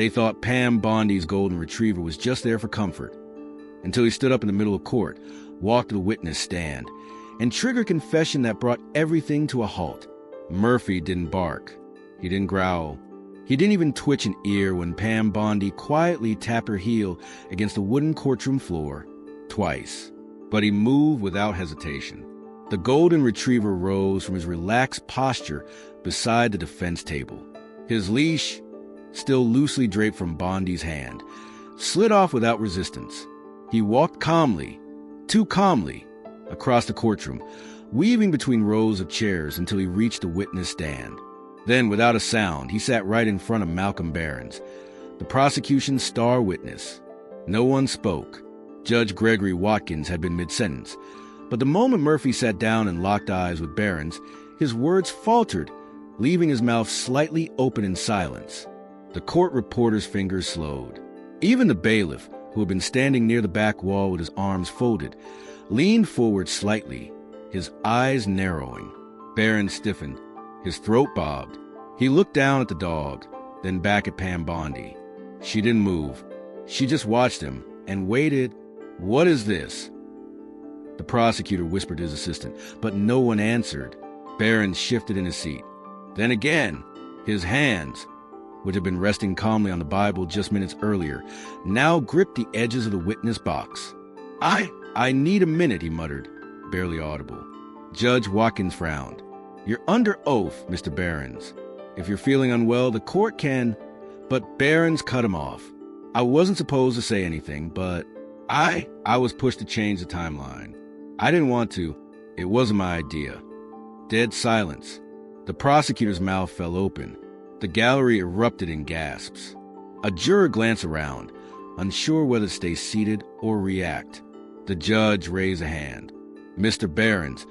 They thought Pam Bondi's golden retriever was just there for comfort, until he stood up in the middle of court, walked to the witness stand, and triggered confession that brought everything to a halt. Murphy didn't bark. He didn't growl. He didn't even twitch an ear when Pam Bondi quietly tapped her heel against the wooden courtroom floor twice. But he moved without hesitation. The golden retriever rose from his relaxed posture beside the defense table. His leash, still loosely draped from Bondi's hand, slid off without resistance. He walked calmly, too calmly, across the courtroom, weaving between rows of chairs until he reached the witness stand. Then, without a sound, he sat right in front of Malcolm Behrens, the prosecution's star witness. No one spoke. Judge Gregory Watkins had been mid-sentence, but the moment Murphy sat down and locked eyes with Behrens, his words faltered, leaving his mouth slightly open in silence. The court reporter's fingers slowed. Even the bailiff, who had been standing near the back wall with his arms folded, leaned forward slightly, his eyes narrowing. Behrens stiffened. His throat bobbed. He looked down at the dog, then back at Pam Bondi. She didn't move. She just watched him and waited. "What is this?" The prosecutor whispered to his assistant, but no one answered. Behrens shifted in his seat. Then again, his hands, which had been resting calmly on the Bible just minutes earlier, now gripped the edges of the witness box. I need a minute," he muttered, barely audible. Judge Watkins frowned. "You're under oath, Mr. Behrens. If you're feeling unwell, the court can—" But Behrens cut him off. "I wasn't supposed to say anything, but I was pushed to change the timeline. I didn't want to. It wasn't my idea." Dead silence. The prosecutor's mouth fell open. The gallery erupted in gasps. A juror glanced around, unsure whether to stay seated or react. The judge raised a hand. "Mr. Behrens,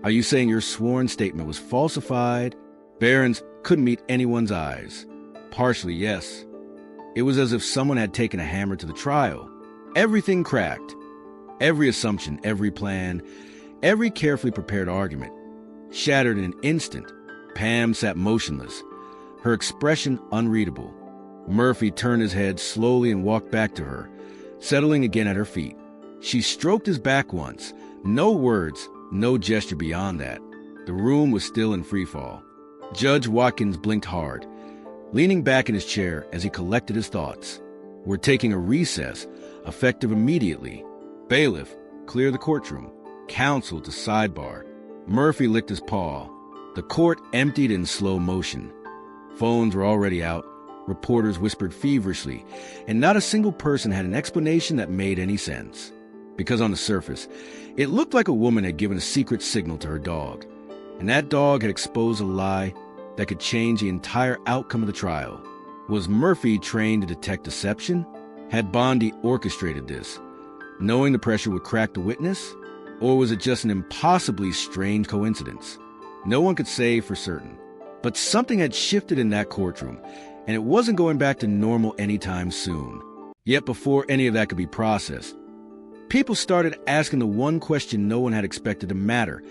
are you saying your sworn statement was falsified?" Behrens couldn't meet anyone's eyes. "Partially, yes." It was as if someone had taken a hammer to the trial. Everything cracked. Every assumption, every plan, every carefully prepared argument shattered in an instant. Pam sat motionless, her expression unreadable. Murphy turned his head slowly and walked back to her, settling again at her feet. She stroked his back once. No words, no gesture beyond that. The room was still in freefall. Judge Watkins blinked hard, leaning back in his chair as he collected his thoughts. "We're taking a recess, effective immediately. Bailiff, clear the courtroom. Counsel to sidebar." Murphy licked his paw. The court emptied in slow motion. Phones were already out. Reporters whispered feverishly, and not a single person had an explanation that made any sense. Because on the surface, it looked like a woman had given a secret signal to her dog, and that dog had exposed a lie that could change the entire outcome of the trial. Was Murphy trained to detect deception? Had Bondi orchestrated this, knowing the pressure would crack the witness? Or was it just an impossibly strange coincidence? No one could say for certain. But something had shifted in that courtroom, and it wasn't going back to normal anytime soon. Yet before any of that could be processed, people started asking the one question no one had expected to matter.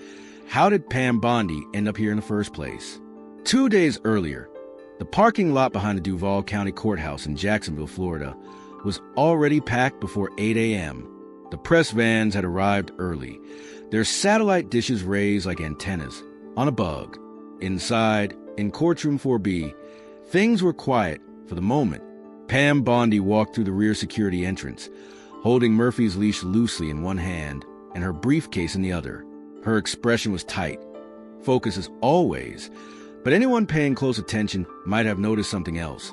How did Pam Bondi end up here in the first place? 2 days earlier, the parking lot behind the Duval County Courthouse in Jacksonville, Florida, was already packed before 8 a.m. The press vans had arrived early, their satellite dishes raised like antennas on a bug. Inside, in Courtroom 4B, things were quiet for the moment. Pam Bondi walked through the rear security entrance, holding Murphy's leash loosely in one hand and her briefcase in the other. Her expression was tight, focused as always, but anyone paying close attention might have noticed something else.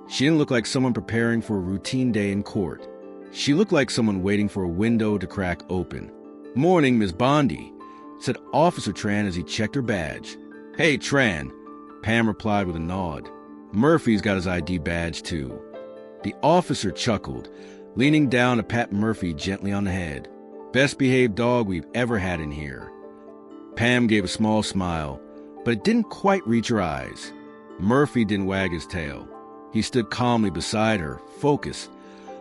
She didn't look like someone preparing for a routine day in court. She looked like someone waiting for a window to crack open. "Morning, Miss Bondi," said Officer Tran as he checked her badge. "Hey, Tran," Pam replied with a nod. "Murphy's got his ID badge, too." The officer chuckled, leaning down to pat Murphy gently on the head. "Best behaved dog we've ever had in here." Pam gave a small smile, but it didn't quite reach her eyes. Murphy didn't wag his tail. He stood calmly beside her, focused,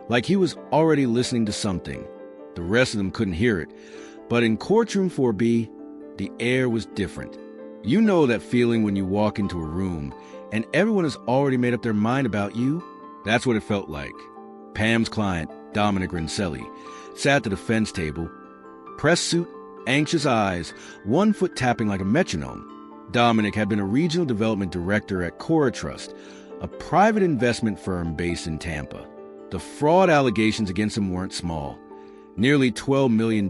like he was already listening to something. The rest of them couldn't hear it, but in Courtroom 4B, the air was different. You know that feeling when you walk into a room and everyone has already made up their mind about you? That's what it felt like. Pam's client, Dominic Rincelli, sat at the defense table, press suit, anxious eyes, one foot tapping like a metronome. Dominic had been a regional development director at Cora Trust, a private investment firm based in Tampa. The fraud allegations against him weren't small. Nearly $12 million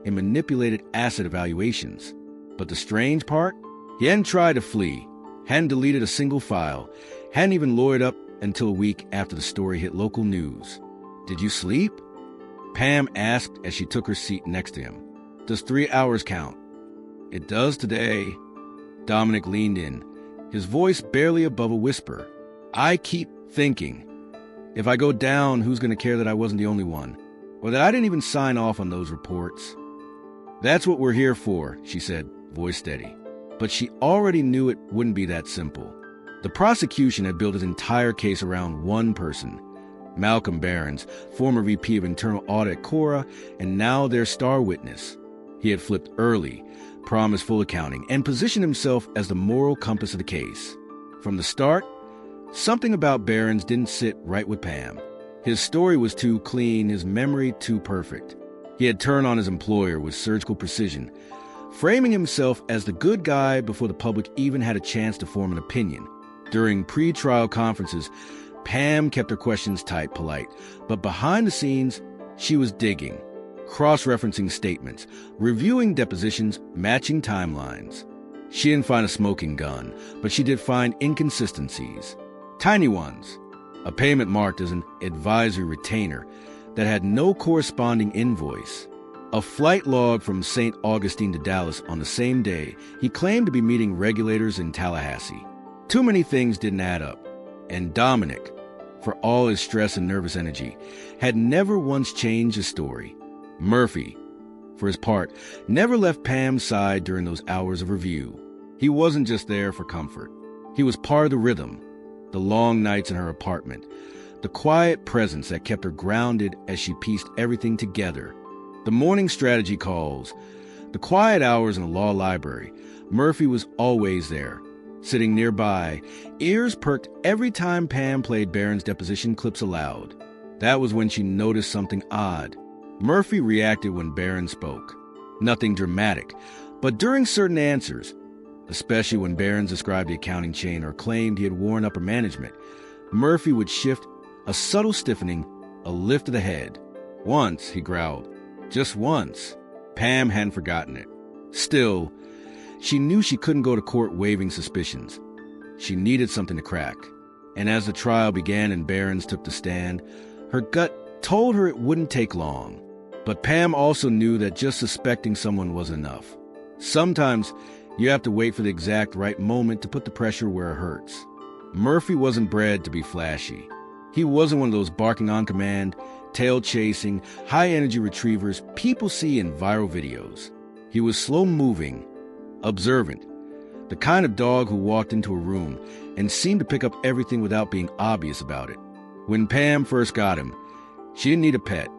in manipulated asset evaluations. But the strange part? He hadn't tried to flee, hadn't deleted a single file, hadn't even lawyered up until a week after the story hit local news. "Did you sleep?" Pam asked as she took her seat next to him. "Does 3 hours count?" "It does today." Dominic leaned in, his voice barely above a whisper. "I keep thinking, if I go down, who's going to care that I wasn't the only one? Or that I didn't even sign off on those reports?" "That's what we're here for," she said, voice steady. But she already knew it wouldn't be that simple. The prosecution had built its entire case around one person, Malcolm Behrens, former VP of Internal Audit at Cora, and now their star witness. He had flipped early, promised full accounting, and positioned himself as the moral compass of the case. From the start, something about Behrens didn't sit right with Pam. His story was too clean, his memory too perfect. He had turned on his employer with surgical precision, framing himself as the good guy before the public even had a chance to form an opinion. During pre-trial conferences, Pam kept her questions tight, polite, but behind the scenes, she was digging, cross-referencing statements, reviewing depositions, matching timelines. She didn't find a smoking gun, but she did find inconsistencies. Tiny ones. A payment marked as an advisory retainer that had no corresponding invoice. A flight log from St. Augustine to Dallas on the same day he claimed to be meeting regulators in Tallahassee. Too many things didn't add up. And Dominic, for all his stress and nervous energy, had never once changed his story. Murphy, for his part, never left Pam's side during those hours of review. He wasn't just there for comfort. He was part of the rhythm, the long nights in her apartment, the quiet presence that kept her grounded as she pieced everything together. The morning strategy calls, the quiet hours in the law library. Murphy was always there, sitting nearby, ears perked every time Pam played Barron's deposition clips aloud. That was when she noticed something odd. Murphy reacted when Barron spoke. Nothing dramatic, but during certain answers, especially when Barron described the accounting chain or claimed he had worn upper management, Murphy would shift, a subtle stiffening, a lift of the head. "Once," he growled. "Just once." Pam hadn't forgotten it. Still, she knew she couldn't go to court waving suspicions. She needed something to crack. And as the trial began and Behrens took the stand, her gut told her it wouldn't take long. But Pam also knew that just suspecting someone wasn't enough. Sometimes you have to wait for the exact right moment to put the pressure where it hurts. Murphy wasn't bred to be flashy. He wasn't one of those barking on command, tail-chasing, high-energy retrievers people see in viral videos. He was slow-moving, observant, the kind of dog who walked into a room and seemed to pick up everything without being obvious about it. When Pam first got him, she didn't need a pet.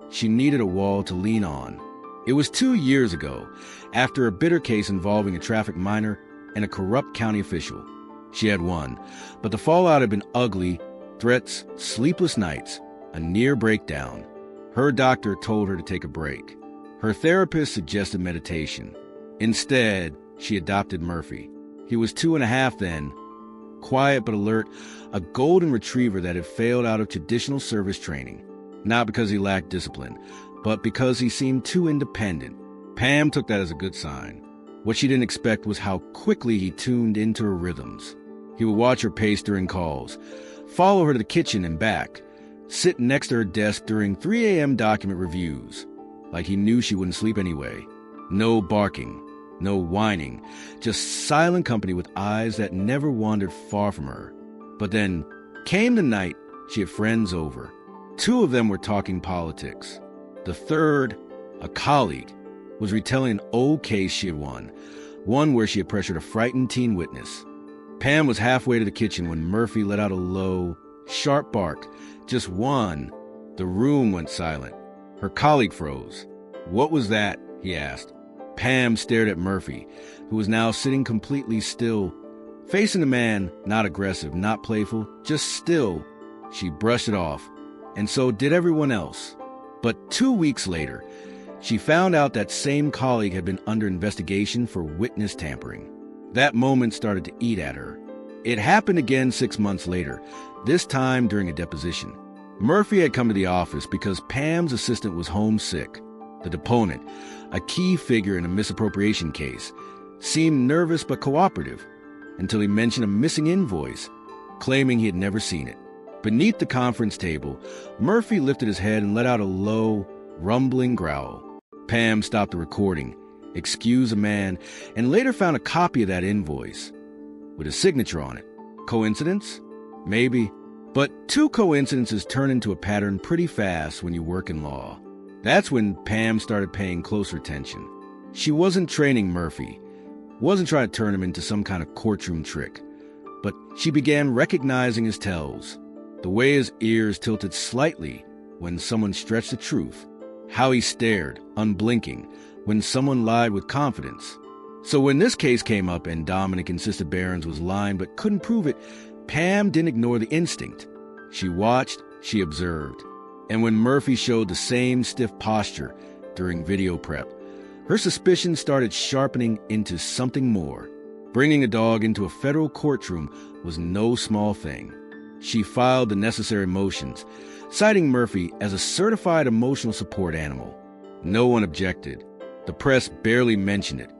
She needed a wall to lean on. It was 2 years ago, after a bitter case involving a traffic minor and a corrupt county official. She had won, but the fallout had been ugly: threats, sleepless nights, a near breakdown. Her doctor told her to take a break. Her therapist suggested meditation. Instead, she adopted Murphy. He was 2.5 then, quiet but alert, a golden retriever that had failed out of traditional service training. Not because he lacked discipline, but because he seemed too independent. Pam took that as a good sign. What she didn't expect was how quickly he tuned into her rhythms. He would watch her pace during calls, follow her to the kitchen and back, sit next to her desk during 3 a.m. document reviews, like he knew she wouldn't sleep anyway. No barking, no whining, just silent company with eyes that never wandered far from her. But then came the night she had friends over. 2 of them were talking politics. The third, a colleague, was retelling an old case she had won, one where she had pressured a frightened teen witness. Pam was halfway to the kitchen when Murphy let out a low, sharp bark. Just one. The room went silent. Her colleague froze. "What was that?" he asked. Pam stared at Murphy, who was now sitting completely still, facing the man, not aggressive, not playful, just still. She brushed it off, and so did everyone else. But 2 weeks later, she found out that same colleague had been under investigation for witness tampering. That moment started to eat at her. It happened again 6 months later, this time during a deposition. Murphy had come to the office because Pam's assistant was homesick. The deponent, a key figure in a misappropriation case, seemed nervous but cooperative until he mentioned a missing invoice, claiming he had never seen it. Beneath the conference table, Murphy lifted his head and let out a low, rumbling growl. Pam stopped the recording, excused the man, and later found a copy of that invoice with a signature on it. Coincidence? Maybe. But two coincidences turn into a pattern pretty fast when you work in law. That's when Pam started paying closer attention. She wasn't training Murphy, wasn't trying to turn him into some kind of courtroom trick, but she began recognizing his tells. The way his ears tilted slightly when someone stretched the truth, how he stared, unblinking, when someone lied with confidence. So when this case came up and Dominic insisted Behrens was lying but couldn't prove it, Pam didn't ignore the instinct. She watched, she observed. And when Murphy showed the same stiff posture during video prep, her suspicions started sharpening into something more. Bringing a dog into a federal courtroom was no small thing. She filed the necessary motions, citing Murphy as a certified emotional support animal. No one objected. The press barely mentioned it.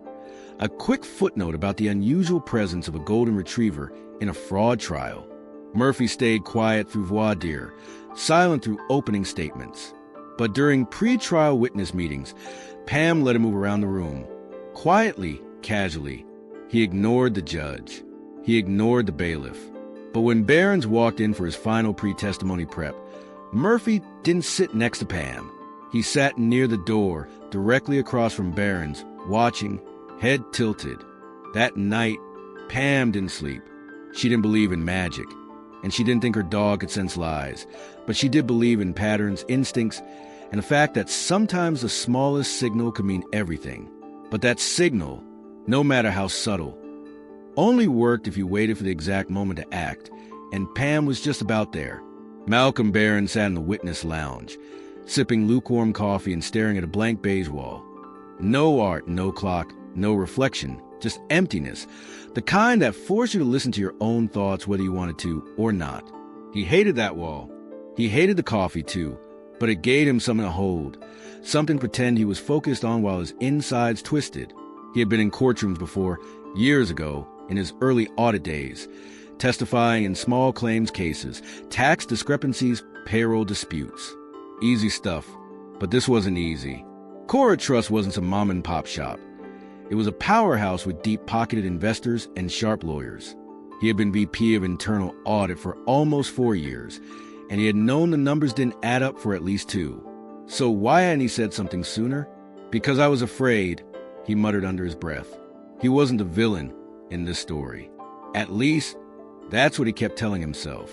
A quick footnote about the unusual presence of a golden retriever in a fraud trial. Murphy stayed quiet through voir dire, silent through opening statements. But during pre-trial witness meetings, Pam let him move around the room. Quietly, casually. He ignored the judge. He ignored the bailiff. But when Behrens walked in for his final pre-testimony prep, Murphy didn't sit next to Pam. He sat near the door, directly across from Behrens, watching, head tilted. That night, Pam didn't sleep. She didn't believe in magic, and she didn't think her dog could sense lies, but she did believe in patterns, instincts, and the fact that sometimes the smallest signal could mean everything. But that signal, no matter how subtle, only worked if you waited for the exact moment to act, and Pam was just about there. Malcolm Behrens sat in the witness lounge, sipping lukewarm coffee and staring at a blank beige wall. No art, no clock, no reflection, just emptiness, the kind that forced you to listen to your own thoughts whether you wanted to or not. He hated that wall. He hated the coffee too, but it gave him something to hold, something to pretend he was focused on while his insides twisted. He had been in courtrooms before, years ago, in his early audit days, testifying in small claims cases, tax discrepancies, payroll disputes. Easy stuff, but this wasn't easy. Cora Trust wasn't some mom-and-pop shop. It was a powerhouse with deep-pocketed investors and sharp lawyers. He had been VP of Internal Audit for almost 4 years, and he had known the numbers didn't add up for at least 2. So why hadn't he said something sooner? Because I was afraid, he muttered under his breath. He wasn't the villain in this story. At least, that's what he kept telling himself.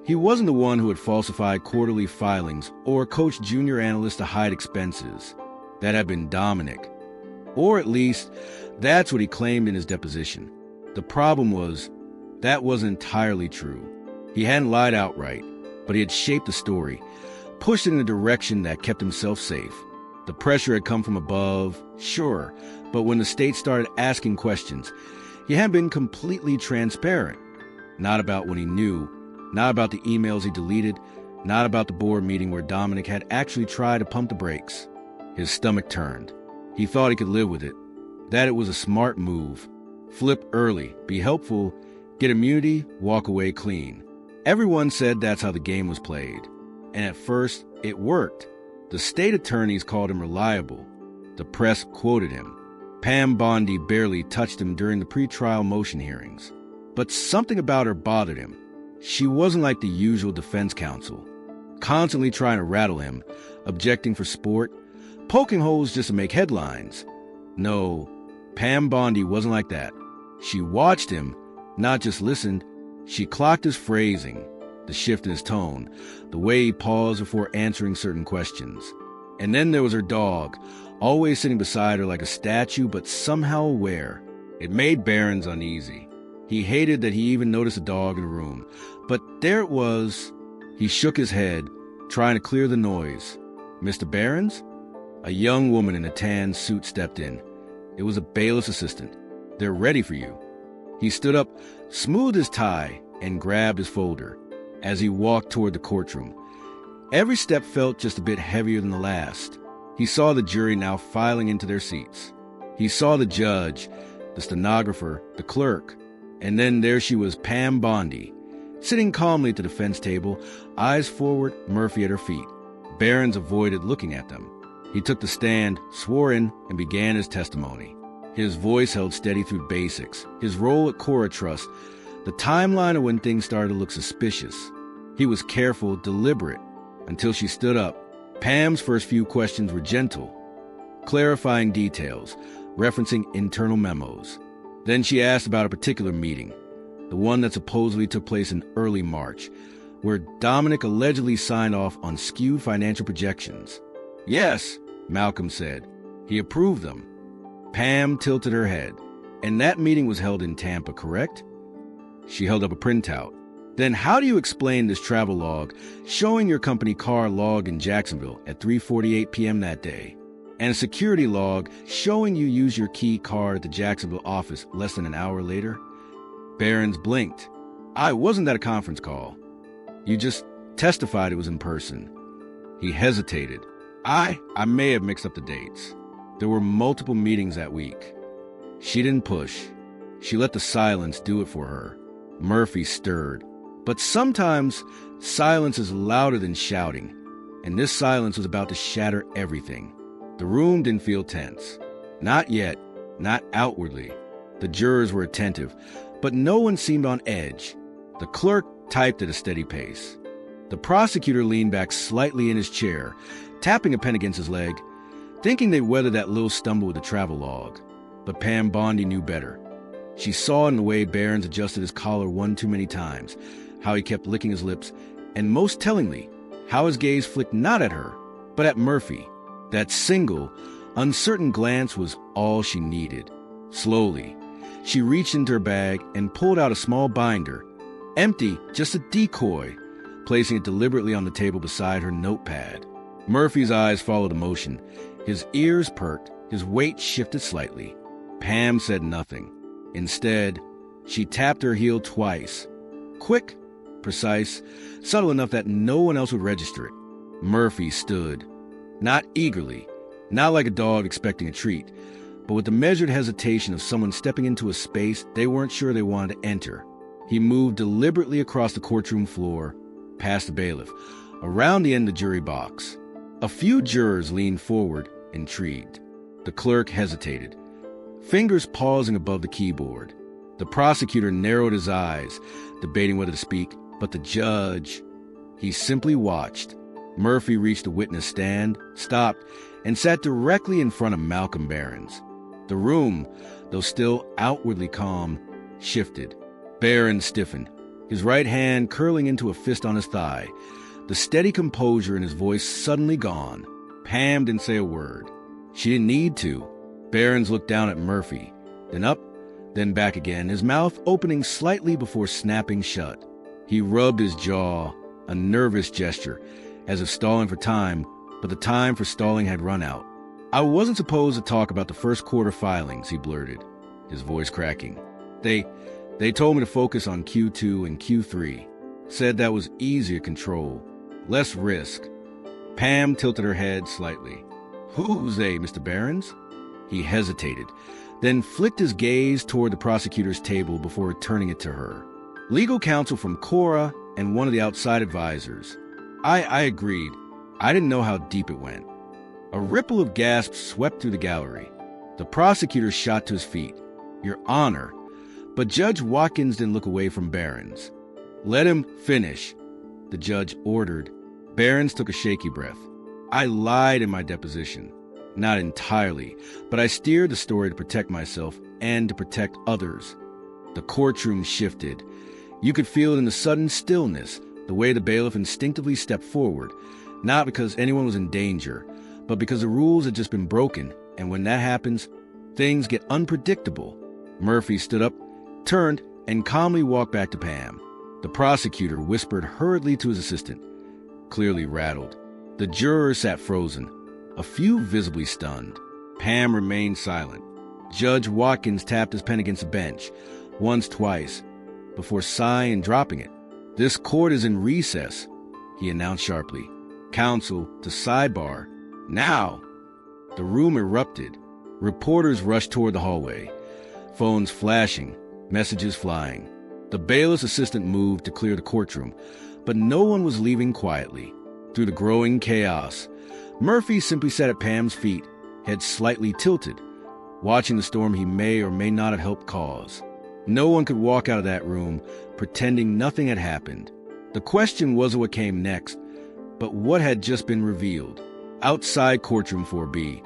He wasn't the one who had falsified quarterly filings or coached junior analysts to hide expenses. That had been Dominic. Or at least, that's what he claimed in his deposition. The problem was, that wasn't entirely true. He hadn't lied outright, but he had shaped the story, pushed it in a direction that kept himself safe. The pressure had come from above, sure, but when the state started asking questions, he hadn't been completely transparent. Not about what he knew, not about the emails he deleted, not about the board meeting where Dominic had actually tried to pump the brakes. His stomach turned. He thought he could live with it, that it was a smart move. Flip early, be helpful, get immunity, walk away clean. Everyone said that's how the game was played. And at first, it worked. The state attorneys called him reliable. The press quoted him. Pam Bondi barely touched him during the pre-trial motion hearings. But something about her bothered him. She wasn't like the usual defense counsel, constantly trying to rattle him, objecting for sport, poking holes just to make headlines. No, Pam Bondi wasn't like that. She watched him, not just listened. She clocked his phrasing, the shift in his tone, the way he paused before answering certain questions. And then there was her dog, always sitting beside her like a statue, but somehow aware. It made Behrens uneasy. He hated that he even noticed a dog in the room. But there it was, He shook his head, trying to clear the noise. "Mr. Behrens?" A young woman in a tan suit stepped in. It was a bailiff's assistant. "They're ready for you." He stood up, smoothed his tie, and grabbed his folder as he walked toward the courtroom. Every step felt just a bit heavier than the last. He saw the jury now filing into their seats. He saw the judge, the stenographer, the clerk, and then there she was, Pam Bondi, sitting calmly at the defense table, eyes forward, Murphy at her feet. Behrens avoided looking at them. He took the stand, swore in, and began his testimony. His voice held steady through basics, his role at Cora Trust, the timeline of when things started to look suspicious. He was careful, deliberate, until she stood up. Pam's first few questions were gentle, clarifying details, referencing internal memos. Then she asked about a particular meeting, the one that supposedly took place in early March, where Dominic allegedly signed off on skewed financial projections. "Yes," Malcolm said. He approved them. Pam tilted her head. "And that meeting was held in Tampa, correct?" She held up a printout. "Then how do you explain this travel log showing your company car logged in Jacksonville at 3:48 p.m. that day, and a security log showing you use your key card at the Jacksonville office less than an hour later?" Behrens blinked. "I wasn't at a conference call. You just testified it was in person." He hesitated. I may have mixed up the dates. There were multiple meetings that week." She didn't push. She let the silence do it for her. Murphy stirred. But sometimes silence is louder than shouting, and this silence was about to shatter everything. The room didn't feel tense. Not yet, not outwardly. The jurors were attentive, but no one seemed on edge. The clerk typed at a steady pace. The prosecutor leaned back slightly in his chair, tapping a pen against his leg, thinking they'd weather that little stumble with the travel log. But Pam Bondi knew better. She saw in the way Behrens adjusted his collar one too many times, how he kept licking his lips, and most tellingly, how his gaze flicked not at her, but at Murphy. That single, uncertain glance was all she needed. Slowly, she reached into her bag and pulled out a small binder, empty, just a decoy, placing it deliberately on the table beside her notepad. Murphy's eyes followed the motion. His ears perked, his weight shifted slightly. Pam said nothing. Instead, she tapped her heel twice. Quick, precise, subtle enough that no one else would register it. Murphy stood. Not eagerly, not like a dog expecting a treat, but with the measured hesitation of someone stepping into a space they weren't sure they wanted to enter. He moved deliberately across the courtroom floor, past the bailiff, around the end of the jury box. A few jurors leaned forward, intrigued. The clerk hesitated, fingers pausing above the keyboard. The prosecutor narrowed his eyes, debating whether to speak, but the judge, he simply watched. Murphy reached the witness stand, stopped, and sat directly in front of Malcolm Behrens. The room, though still outwardly calm, shifted. Behrens stiffened, his right hand curling into a fist on his thigh, the steady composure in his voice suddenly gone. Pam didn't say a word. She didn't need to. Behrens looked down at Murphy, then up, then back again, his mouth opening slightly before snapping shut. He rubbed his jaw, a nervous gesture, as if stalling for time, but the time for stalling had run out. "I wasn't supposed to talk about the first quarter filings," he blurted, his voice cracking. They told me to focus on Q2 and Q3. Said that was easier to control, less risk." Pam tilted her head slightly. "Who's they, Mr. Behrens?" He hesitated, then flicked his gaze toward the prosecutor's table before returning it to her. "Legal counsel from Cora and one of the outside advisors." I agreed. I didn't know how deep it went. A ripple of gasps swept through the gallery. The prosecutor shot to his feet. "Your Honor." But Judge Watkins didn't look away from Behrens. "Let him finish," the judge ordered. Behrens took a shaky breath. "I lied in my deposition. Not entirely, but I steered the story to protect myself and to protect others." The courtroom shifted. You could feel it in the sudden stillness, the way the bailiff instinctively stepped forward, not because anyone was in danger, but because the rules had just been broken, and when that happens, things get unpredictable. Murphy stood up, turned, and calmly walked back to Pam. The prosecutor whispered hurriedly to his assistant, clearly rattled. The jurors sat frozen, a few visibly stunned. Pam remained silent. Judge Watkins tapped his pen against the bench, once, twice, before sighing and dropping it. "This court is in recess," he announced sharply. "Counsel to sidebar. Now!" The room erupted. Reporters rushed toward the hallway, phones flashing, messages flying. The bailiff's assistant moved to clear the courtroom, but no one was leaving quietly. Through the growing chaos, Murphy simply sat at Pam's feet, head slightly tilted, watching the storm he may or may not have helped cause. No one could walk out of that room pretending nothing had happened. The question wasn't what came next, but what had just been revealed. Outside Courtroom 4B,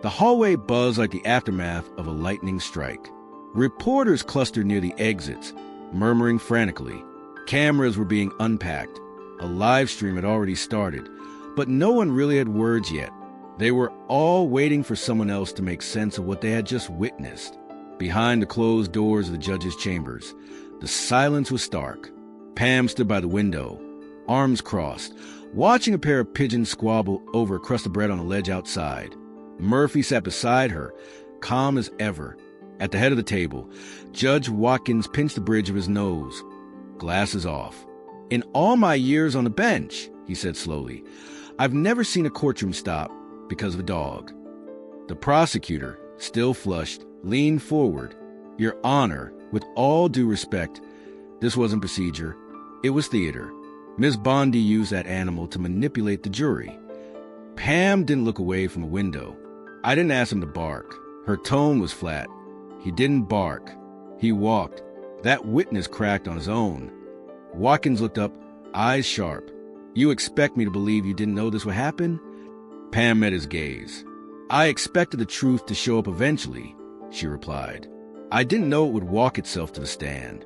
the hallway buzzed like the aftermath of a lightning strike. Reporters clustered near the exits, murmuring frantically. Cameras were being unpacked. A live stream had already started, but no one really had words yet. They were all waiting for someone else to make sense of what they had just witnessed. Behind the closed doors of the judge's chambers, the silence was stark. Pam stood by the window, arms crossed, watching a pair of pigeons squabble over a crust of bread on a ledge outside. Murphy sat beside her, calm as ever. At the head of the table, Judge Watkins pinched the bridge of his nose, glasses off. "In all my years on the bench," he said slowly, "I've never seen a courtroom stop because of a dog." The prosecutor, still flushed, leaned forward. "Your Honor, with all due respect, this wasn't procedure. It was theater. Miss Bondi used that animal to manipulate the jury." Pam didn't look away from a window. "I didn't ask him to bark." Her tone was flat. "He didn't bark. He walked. That witness cracked on his own." Watkins looked up, eyes sharp. "You expect me to believe you didn't know this would happen?" Pam met his gaze. "I expected the truth to show up eventually," she replied. "I didn't know it would walk itself to the stand."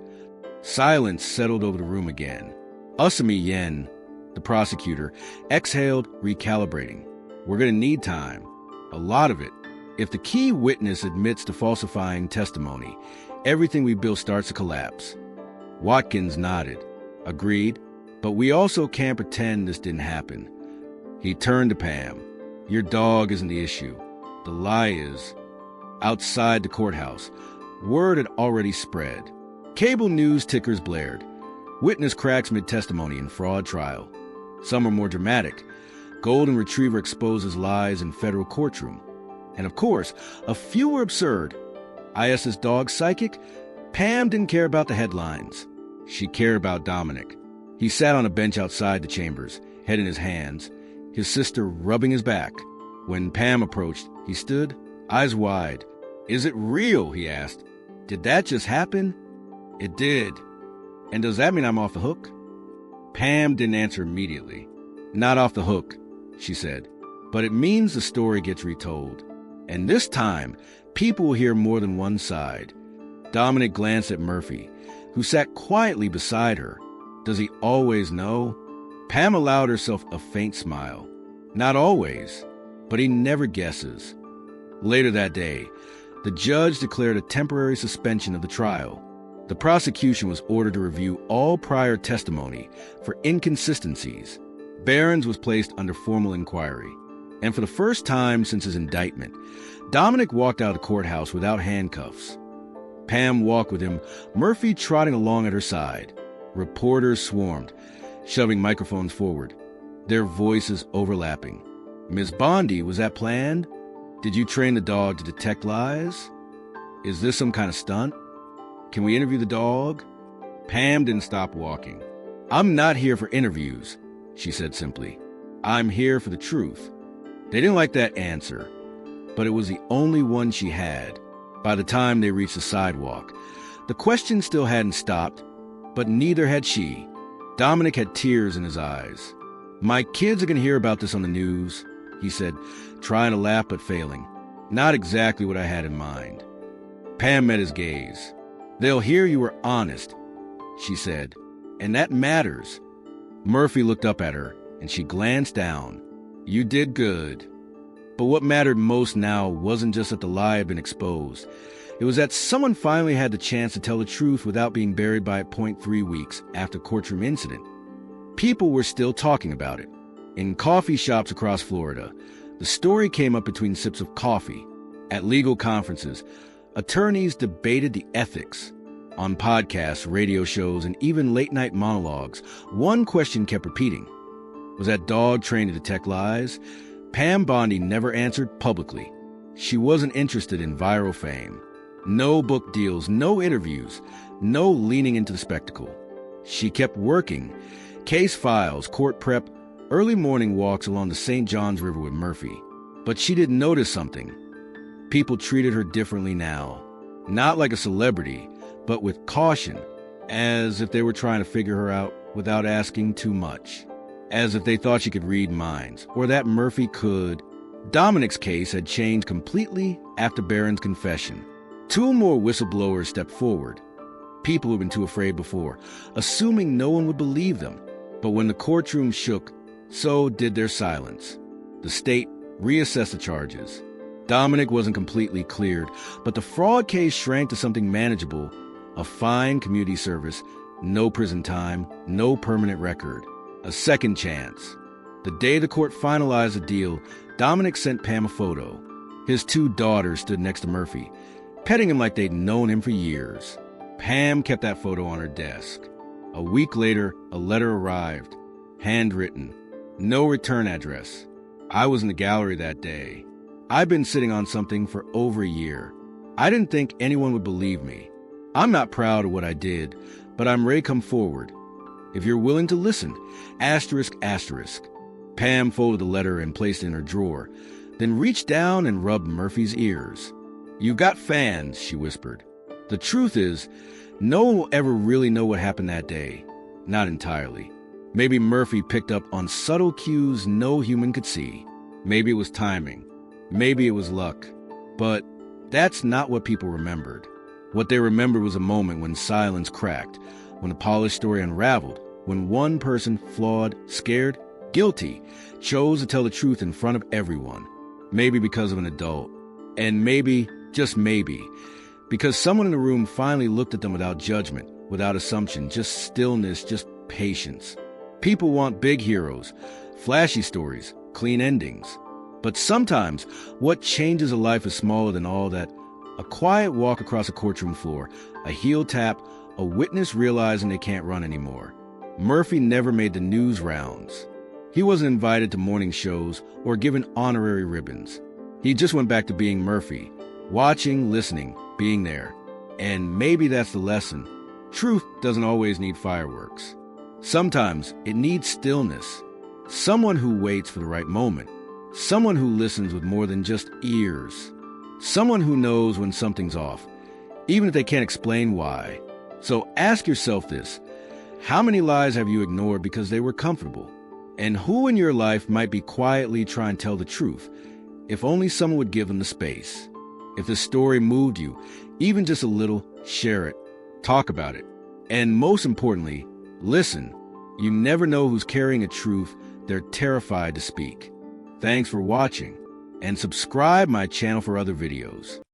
Silence settled over the room again. Usami Yen, the prosecutor, exhaled, recalibrating. "We're going to need time. A lot of it. If the key witness admits to falsifying testimony, everything we built starts to collapse." Watkins nodded. "Agreed. But we also can't pretend this didn't happen." He turned to Pam. "Your dog isn't the issue. The lie is." Outside the courthouse, word had already spread. Cable news tickers blared. Witness cracks mid-testimony in fraud trial. Some are more dramatic. Golden Retriever exposes lies in federal courtroom. And of course, a few were absurd. IS's dog psychic? Pam didn't care about the headlines. She cared about Dominic. He sat on a bench outside the chambers, head in his hands, his sister rubbing his back. When Pam approached, he stood, eyes wide. "Is it real?" he asked. "Did that just happen?" "It did." "And does that mean I'm off the hook?" Pam didn't answer immediately. "Not off the hook," she said. "But it means the story gets retold. And this time, people will hear more than one side." Dominic glanced at Murphy, who sat quietly beside her. Does he always know? Pam allowed herself a faint smile. Not always, but he never guesses. Later that day, the judge declared a temporary suspension of the trial. The prosecution was ordered to review all prior testimony for inconsistencies. Behrens was placed under formal inquiry. And for the first time since his indictment, Dominic walked out of the courthouse without handcuffs. Pam walked with him, Murphy trotting along at her side. Reporters swarmed, shoving microphones forward, their voices overlapping. "Miss Bondi, was that planned? Did you train the dog to detect lies? Is this some kind of stunt? Can we interview the dog?" Pam didn't stop walking. "I'm not here for interviews," she said simply. "I'm here for the truth." They didn't like that answer, but it was the only one she had. By the time they reached the sidewalk, the question still hadn't stopped, but neither had she. Dominic had tears in his eyes. "My kids are going to hear about this on the news," he said, trying to laugh but failing. Not exactly what I had in mind. Pam met his gaze. "They'll hear you were honest," she said, "and that matters." Murphy looked up at her, and she glanced down. "You did good." But what mattered most now wasn't just that the lie had been exposed. It was that someone finally had the chance to tell the truth without being buried by it 0.3 weeks after Courtroom incident. People were still talking about it. In coffee shops across Florida, the story came up between sips of coffee. At legal conferences, attorneys debated the ethics. On podcasts, radio shows, and even late-night monologues, one question kept repeating. Was that dog trained to detect lies? Pam Bondi never answered publicly. She wasn't interested in viral fame. No book deals, no interviews, no leaning into the spectacle. She kept working. Case files, court prep, early morning walks along the St. Johns River with Murphy. But she didn't notice something. People treated her differently now. Not like a celebrity, but with caution, as if they were trying to figure her out without asking too much. As if they thought she could read minds, or that Murphy could. Dominic's case had changed completely after Barron's confession. Two more whistleblowers stepped forward. People who'd been too afraid before, assuming no one would believe them. But when the courtroom shook, so did their silence. The state reassessed the charges. Dominic wasn't completely cleared, but the fraud case shrank to something manageable, a fine community service, no prison time, no permanent record, a second chance. The day the court finalized the deal, Dominic sent Pam a photo. His two daughters stood next to Murphy, petting him like they'd known him for years. Pam kept that photo on her desk. A week later, a letter arrived, handwritten, no return address. I was in the gallery that day. I've been sitting on something for over a year. I didn't think anyone would believe me. I'm not proud of what I did, but I'm ready to come forward. If you're willing to listen, asterisk, asterisk. Pam folded the letter and placed it in her drawer, then reached down and rubbed Murphy's ears. "You've got fans," she whispered. The truth is, no one will ever really know what happened that day. Not entirely. Maybe Murphy picked up on subtle cues no human could see. Maybe it was timing. Maybe it was luck. But that's not what people remembered. What they remembered was a moment when silence cracked, when a polished story unraveled, when one person, flawed, scared, guilty, chose to tell the truth in front of everyone. Maybe because of an adult. And maybe, just maybe, because someone in the room finally looked at them without judgment, without assumption, just stillness, just patience. People want big heroes, flashy stories, clean endings. But sometimes, what changes a life is smaller than all that. A quiet walk across a courtroom floor, a heel tap, a witness realizing they can't run anymore. Murphy never made the news rounds. He wasn't invited to morning shows or given honorary ribbons. He just went back to being Murphy, watching, listening, being there. And maybe that's the lesson. Truth doesn't always need fireworks. Sometimes it needs stillness. Someone who waits for the right moment. Someone who listens with more than just ears. Someone who knows when something's off, even if they can't explain why. So ask yourself this. How many lies have you ignored because they were comfortable? And who in your life might be quietly trying to tell the truth, if only someone would give them the space? If the story moved you, even just a little, share it. Talk about it. And most importantly, listen. You never know who's carrying a truth they're terrified to speak. Thanks for watching, and subscribe my channel for other videos.